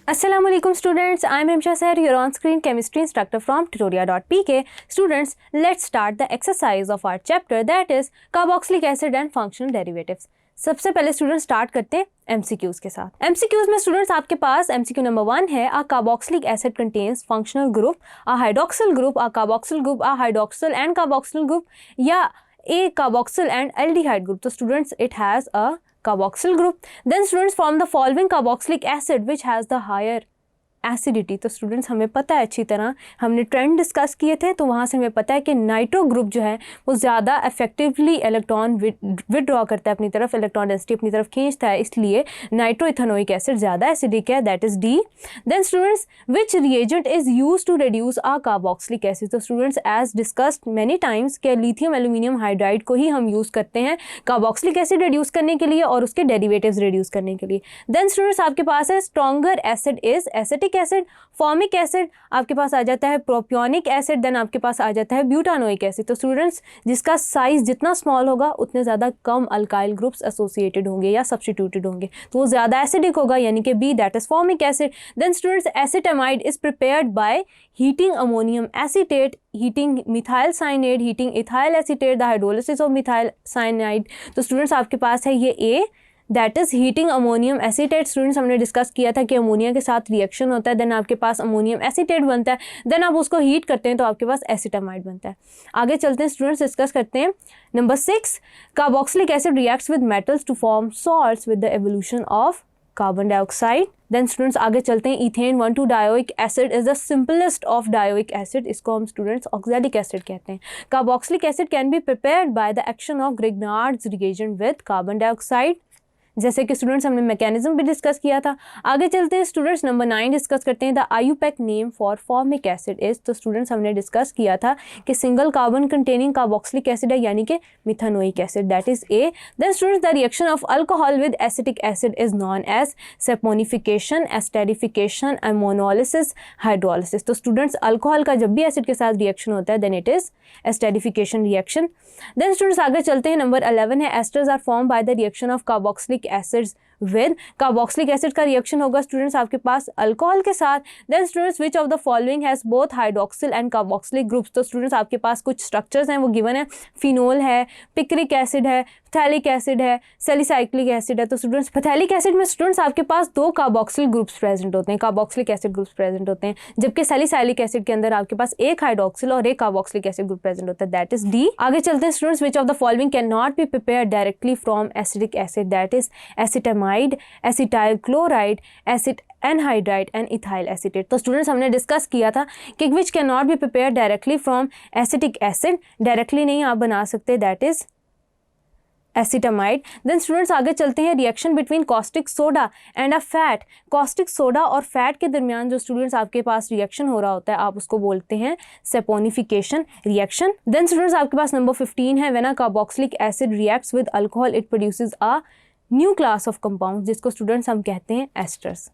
Assalamu alaikum students, I am Rimsha Sir, your on-screen chemistry instructor from tutoria.pk. Students, let's start the exercise of our chapter, that is carboxylic acid and functional derivatives. सबसे पहले students start करते हैं MCQs के साथ। MCQs में students आपके पास MCQ number 1 है, अ carboxylic acid contains functional group, a hydroxyl group, a carboxyl group, a hydroxyl and carboxyl group, या a carboxyl and aldehyde group. तो students it has a carboxyl group. Then students, form the following carboxylic acid which has the higher acidity. तो students हमें पता है, अच्छी तरह हमने trend discuss किए थे, तो वहाँ से हमें पता है कि नाइट्रो ग्रुप जो है वो ज़्यादा इफेक्टिवली इलेक्ट्रॉन विदड्रॉ करता है अपनी तरफ, इलेक्ट्रॉन डेंसिटी अपनी तरफ खींचता है, इसलिए नाइट्रो इथेनोइक एसिड ज़्यादा एसिडिक है, that is D. Then students, which reagent is use to reduce a carboxylic acid. तो students as discussed many times के लिथियम एल्यूमिनियम हाइड्राइड को ही हम यूज़ करते हैं कार्बोक्सिलिक एसिड रिड्यूस करने के लिए और उसके डेरिवेटिव्स रिड्यूस करने के लिए। देन स्टूडेंट्स आपके पास है stronger acid is acetic acid, formic acid आपके पास आ जाता है प्रोपियोनिक एसिड, देन आपके पास आ जाता है ब्यूटानोइक एसिड। तो स्टूडेंट्स जिसका साइज जितना स्मॉल होगा उतने ज़्यादा कम अल्काइल ग्रुप्स एसोसिएटेड होंगे या सब्स्टिट्यूटेड होंगे, तो वो ज़्यादा एसिडिक होगा, यानी कि B, that is formic acid. Then students acetamide is prepared by heating ammonium acetate, heating methyl cyanate, heating ethyl acetate, the hydrolysis of methyl cyanide. तो स्टूडेंट्स आपके पास है ये A, that is heating ammonium acetate. Students हमने discuss किया था कि ammonia के साथ रिएक्शन होता है, देन आपके पास अमोनियम एसीटेट बनता है, देन आप उसको हीट करते हैं तो आपके पास एसिटामाइड बनता है। आगे चलते हैं स्टूडेंट्स, डिस्कस करते हैं number 6, carboxylic acid reacts with metals to form salts with the evolution of carbon dioxide. Then students आगे चलते हैं, इथेन 1,2-डायोइक acid is the simplest of dioic acid, इसको हम स्टूडेंट्स ऑक्सैलिक एसिड कहते हैं। Carboxylic acid can be prepared by the action of Grignard's reagent with carbon dioxide, जैसे कि स्टूडेंट्स हमने मैकेनिज्म भी डिस्कस किया था। आगे चलते हैं स्टूडेंट्स, नंबर 9 डिस्कस करते हैं, the IUPAC name for formic acid is. तो स्टूडेंट्स हमने डिस्कस किया था कि single carbon containing carboxylic acid है, यानी कि methanoic acid, that is A. Then students the reaction of alcohol with acetic acid is known as saponification, esterification, ammonolysis, hydrolysis. तो students alcohol का जब भी एसिड के साथ रिएक्शन होता है then it is esterification reaction. Then students आगे चलते हैं, नंबर 11 है, esters are form by the reaction of carboxylic acids with. Carboxylic acid का रिएक्शन होगा स्टूडेंट्स आपके पास अल्कोहल के साथ। Then students which of the following has both hydroxyl and carboxylic groups. तो स्टूडेंट्स आपके पास कुछ स्ट्रक्चर्स हैं वो गिवन है, फिनोल है, पिक्रिक एसिड है, फैलिक एसिड है, सैलिसाइक्लिक एसिड है। तो स्टूडेंट्स फैलिक एसिड में स्टूडेंट्स आपके पास 2 कार्बोक्सिल ग्रुप्स प्रेजेंट होते हैं, कार्बोक्सिलिक एसिड ग्रुप्स प्रेजेंट होते हैं, जबकि सैलिसाइलिक एसिड के अंदर आपके पास एक हाइड्रोक्सिल और एक कार्बोक्सिलिक एसिड ग्रुप प्रेजेंट होता है, दैट इज डी। आगे चलते हैं students, which of the following can not be prepared directly from acidic acid, that is acetamide, acetyl chloride, acid anhydride and ethyl acetate. तो students हमने discuss किया था कि which can not be prepared directly from acetic acid, directly नहीं आप बना सकते, that is acetamide. Then students आगे चलते हैं, reaction between caustic soda and a fat. Caustic soda और फैट के दरमियान जो स्टूडेंट्स आपके पास रिएक्शन हो रहा होता है आप उसको बोलते हैं सेपोनिफिकेशन रिएक्शन। देन स्टूडेंट्स आपके पास नंबर 15 है, when a carboxylic acid reacts with alcohol it produces a new class of compound, जिसको स्टूडेंट्स हम कहते हैं एस्टर्स।